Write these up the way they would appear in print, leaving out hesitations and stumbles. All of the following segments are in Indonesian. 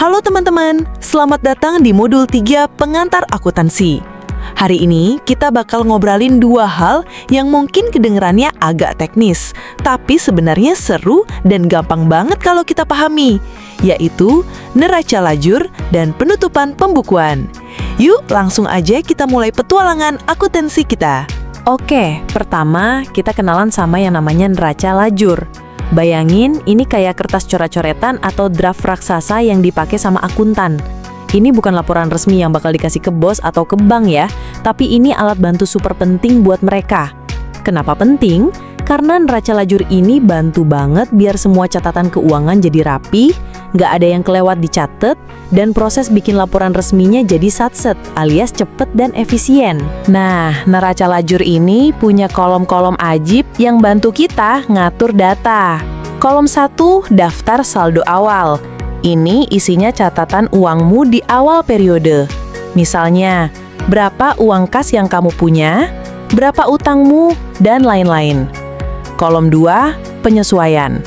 Halo teman-teman, selamat datang di modul 3 pengantar akuntansi. Hari ini kita bakal ngobrolin dua hal yang mungkin kedengerannya agak teknis, tapi sebenarnya seru dan gampang banget kalau kita pahami, yaitu neraca lajur dan penutupan pembukuan. Yuk langsung aja kita mulai petualangan akuntansi kita. Oke, pertama kita kenalan sama yang namanya neraca lajur. Bayangin, ini kayak kertas coret-coretan atau draft raksasa yang dipakai sama akuntan. Ini bukan laporan resmi yang bakal dikasih ke bos atau ke bank ya, tapi ini alat bantu super penting buat mereka. Kenapa penting? Karena neraca lajur ini bantu banget biar semua catatan keuangan jadi rapi, nggak ada yang kelewat dicatat, dan proses bikin laporan resminya jadi satset alias cepet dan efisien. Nah, neraca lajur ini punya kolom-kolom ajib yang bantu kita ngatur data. Kolom 1, daftar saldo awal. Ini isinya catatan uangmu di awal periode. Misalnya, berapa uang kas yang kamu punya, berapa utangmu, dan lain-lain. Kolom 2, penyesuaian.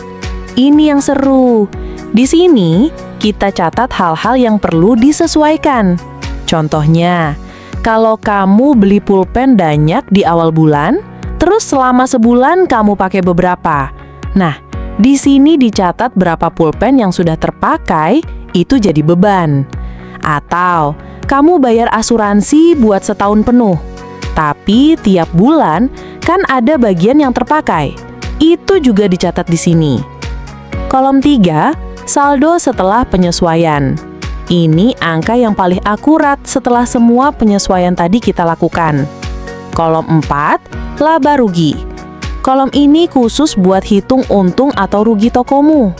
Ini yang seru. Di sini, kita catat hal-hal yang perlu disesuaikan. Contohnya, kalau kamu beli pulpen banyak di awal bulan, terus selama sebulan kamu pakai beberapa. Nah, di sini dicatat berapa pulpen yang sudah terpakai, itu jadi beban. Atau, kamu bayar asuransi buat setahun penuh. Tapi tiap bulan kan ada bagian yang terpakai. Itu juga dicatat di sini. Kolom 3, saldo setelah penyesuaian. Ini angka yang paling akurat setelah semua penyesuaian tadi kita lakukan. Kolom 4, laba rugi. Kolom ini khusus buat hitung untung atau rugi tokomu.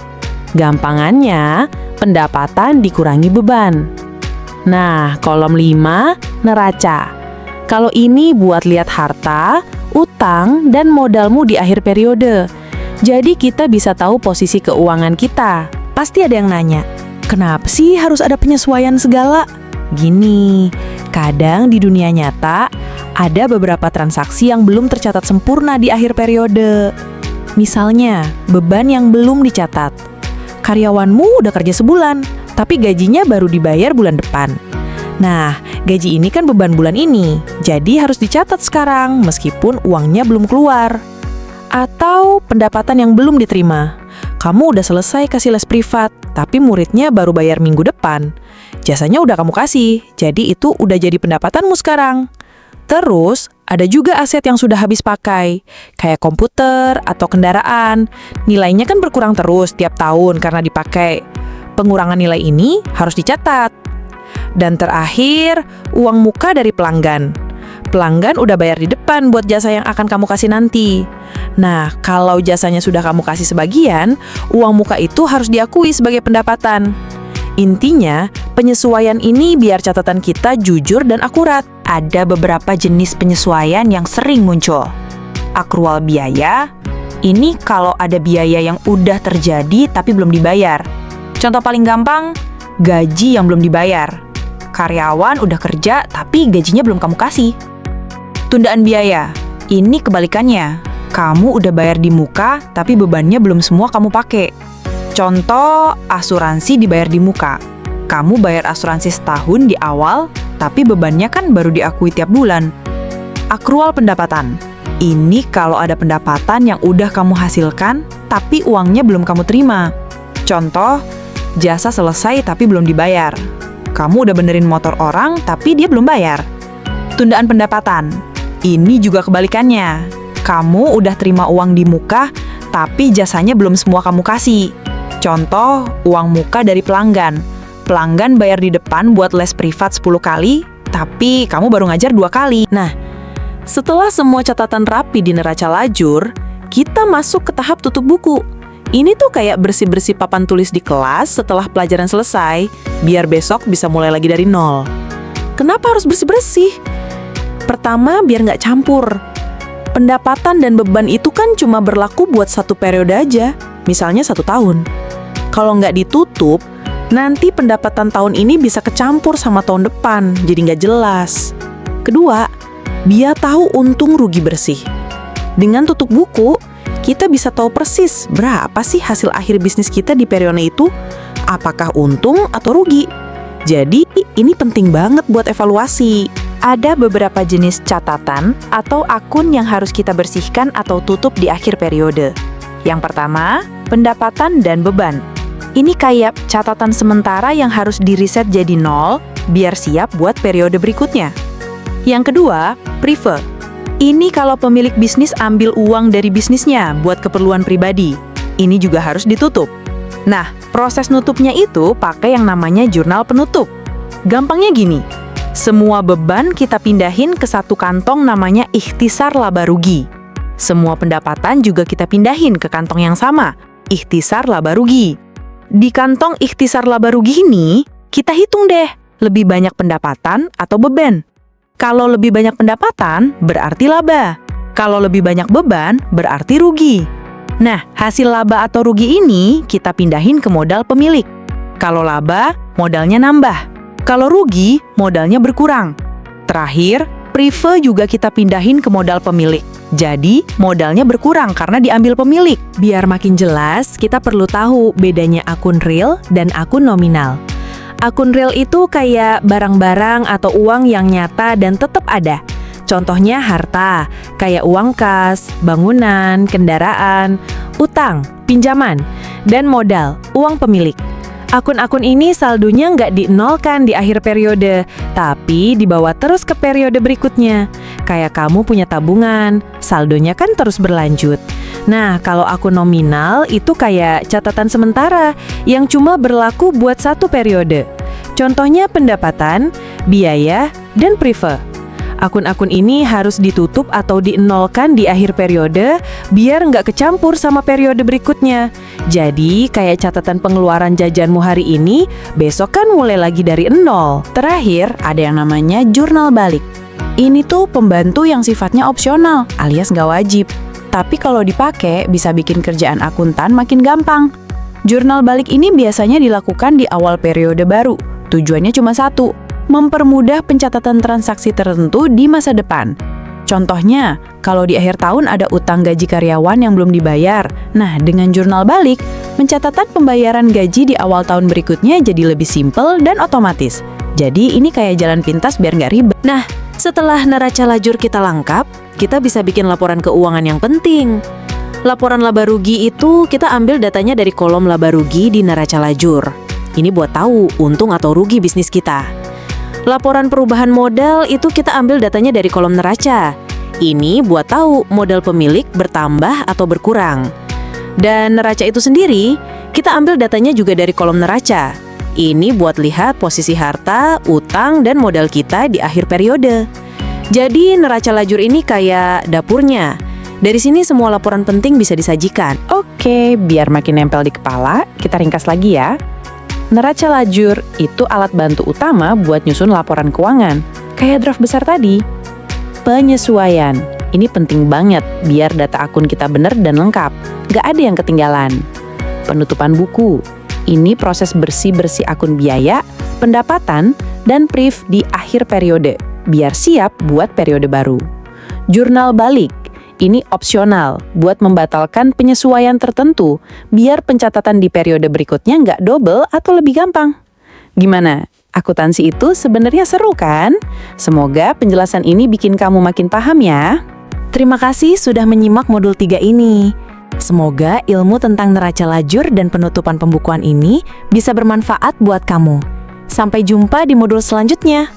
Gampangannya, pendapatan dikurangi beban. Nah, kolom 5, neraca. Kalau ini buat lihat harta, utang, dan modalmu di akhir periode. Jadi kita bisa tahu posisi keuangan kita. Pasti ada yang nanya, kenapa sih harus ada penyesuaian segala? Gini, kadang di dunia nyata, ada beberapa transaksi yang belum tercatat sempurna di akhir periode. Misalnya, beban yang belum dicatat. Karyawanmu udah kerja sebulan, tapi gajinya baru dibayar bulan depan. Nah, gaji ini kan beban bulan ini, jadi harus dicatat sekarang meskipun uangnya belum keluar. Atau pendapatan yang belum diterima. Kamu udah selesai kasih les privat, tapi muridnya baru bayar minggu depan. Jasanya udah kamu kasih, jadi itu udah jadi pendapatanmu sekarang. Terus, ada juga aset yang sudah habis pakai, kayak komputer atau kendaraan. Nilainya kan berkurang terus tiap tahun karena dipakai. Pengurangan nilai ini harus dicatat. Dan terakhir, uang muka dari pelanggan. Pelanggan udah bayar di depan buat jasa yang akan kamu kasih nanti. Nah, kalau jasanya sudah kamu kasih sebagian, uang muka itu harus diakui sebagai pendapatan. Intinya, penyesuaian ini biar catatan kita jujur dan akurat. Ada beberapa jenis penyesuaian yang sering muncul. Akrual biaya, ini kalau ada biaya yang udah terjadi tapi belum dibayar. Contoh paling gampang, gaji yang belum dibayar. Karyawan udah kerja tapi gajinya belum kamu kasih. Tundaan biaya, ini kebalikannya. Kamu udah bayar di muka tapi bebannya belum semua kamu pakai. Contoh, asuransi dibayar di muka. Kamu bayar asuransi setahun di awal, tapi bebannya kan baru diakui tiap bulan. Akrual pendapatan. Ini kalau ada pendapatan yang udah kamu hasilkan, tapi uangnya belum kamu terima. Contoh, jasa selesai tapi belum dibayar. Kamu udah benerin motor orang, tapi dia belum bayar. Tundaan pendapatan. Ini juga kebalikannya. Kamu udah terima uang di muka, tapi jasanya belum semua kamu kasih. Contoh, uang muka dari pelanggan. Pelanggan bayar di depan buat les privat 10 kali, tapi kamu baru ngajar 2 kali. Nah, setelah semua catatan rapi di neraca lajur, kita masuk ke tahap tutup buku. Ini tuh kayak bersih-bersih papan tulis di kelas setelah pelajaran selesai, biar besok bisa mulai lagi dari nol. Kenapa harus bersih-bersih? Pertama, biar nggak campur. Pendapatan dan beban itu kan cuma berlaku buat satu periode aja, misalnya 1 tahun. Kalau nggak ditutup, nanti pendapatan tahun ini bisa kecampur sama tahun depan, jadi nggak jelas. Kedua, biar tahu untung rugi bersih. Dengan tutup buku, kita bisa tahu persis berapa sih hasil akhir bisnis kita di periode itu, apakah untung atau rugi. Jadi, ini penting banget buat evaluasi. Ada beberapa jenis catatan atau akun yang harus kita bersihkan atau tutup di akhir periode. Yang pertama, pendapatan dan beban. Ini kayak catatan sementara yang harus di-reset jadi 0 biar siap buat periode berikutnya. Yang kedua, prive. Ini kalau pemilik bisnis ambil uang dari bisnisnya buat keperluan pribadi. Ini juga harus ditutup. Nah, proses nutupnya itu pakai yang namanya jurnal penutup. Gampangnya gini, semua beban kita pindahin ke satu kantong namanya ikhtisar laba rugi. Semua pendapatan juga kita pindahin ke kantong yang sama, ikhtisar laba rugi. Di kantong ikhtisar laba rugi ini, kita hitung deh, lebih banyak pendapatan atau beban. Kalau lebih banyak pendapatan, berarti laba. Kalau lebih banyak beban, berarti rugi. Nah, hasil laba atau rugi ini kita pindahin ke modal pemilik. Kalau laba, modalnya nambah. Kalau rugi, modalnya berkurang. Terakhir, prive juga kita pindahin ke modal pemilik. Jadi, modalnya berkurang karena diambil pemilik. Biar makin jelas, kita perlu tahu bedanya akun real dan akun nominal. Akun real itu kayak barang-barang atau uang yang nyata dan tetap ada. Contohnya harta, kayak uang kas, bangunan, kendaraan, utang, pinjaman, dan modal, uang pemilik. Akun-akun ini saldonya nggak dinolkan di akhir periode, tapi dibawa terus ke periode berikutnya. Kayak kamu punya tabungan, saldonya kan terus berlanjut. Nah, kalau akun nominal itu kayak catatan sementara yang cuma berlaku buat satu periode. Contohnya pendapatan, biaya, dan prive. Akun-akun ini harus ditutup atau dinolkan di akhir periode biar nggak kecampur sama periode berikutnya. Jadi, kayak catatan pengeluaran jajanmu hari ini, besok kan mulai lagi dari nol. Terakhir, ada yang namanya jurnal balik. Ini tuh pembantu yang sifatnya opsional, alias nggak wajib. Tapi kalau dipakai, bisa bikin kerjaan akuntan makin gampang. Jurnal balik ini biasanya dilakukan di awal periode baru. Tujuannya cuma satu, mempermudah pencatatan transaksi tertentu di masa depan. Contohnya, kalau di akhir tahun ada utang gaji karyawan yang belum dibayar. Nah, dengan jurnal balik, pencatatan pembayaran gaji di awal tahun berikutnya jadi lebih simpel dan otomatis. Jadi ini kayak jalan pintas biar nggak ribet. Nah, setelah neraca lajur kita lengkap, kita bisa bikin laporan keuangan yang penting. Laporan laba rugi itu kita ambil datanya dari kolom laba rugi di neraca lajur. Ini buat tahu untung atau rugi bisnis kita. Laporan perubahan modal itu kita ambil datanya dari kolom neraca. Ini buat tahu modal pemilik bertambah atau berkurang. Dan neraca itu sendiri, kita ambil datanya juga dari kolom neraca. Ini buat lihat posisi harta, utang, dan modal kita di akhir periode. Jadi neraca lajur ini kayak dapurnya. Dari sini semua laporan penting bisa disajikan. Oke, biar makin nempel di kepala, kita ringkas lagi ya. Neraca lajur itu alat bantu utama buat nyusun laporan keuangan, kayak draft besar tadi. Penyesuaian, ini penting banget biar data akun kita benar dan lengkap, gak ada yang ketinggalan. Penutupan buku, ini proses bersih-bersih akun biaya, pendapatan, dan priv di akhir periode, biar siap buat periode baru. Jurnal balik, ini opsional buat membatalkan penyesuaian tertentu biar pencatatan di periode berikutnya nggak double atau lebih gampang. Gimana? Akuntansi itu sebenarnya seru kan? Semoga penjelasan ini bikin kamu makin paham ya. Terima kasih sudah menyimak modul 3 ini. Semoga ilmu tentang neraca lajur dan penutupan pembukuan ini bisa bermanfaat buat kamu. Sampai jumpa di modul selanjutnya.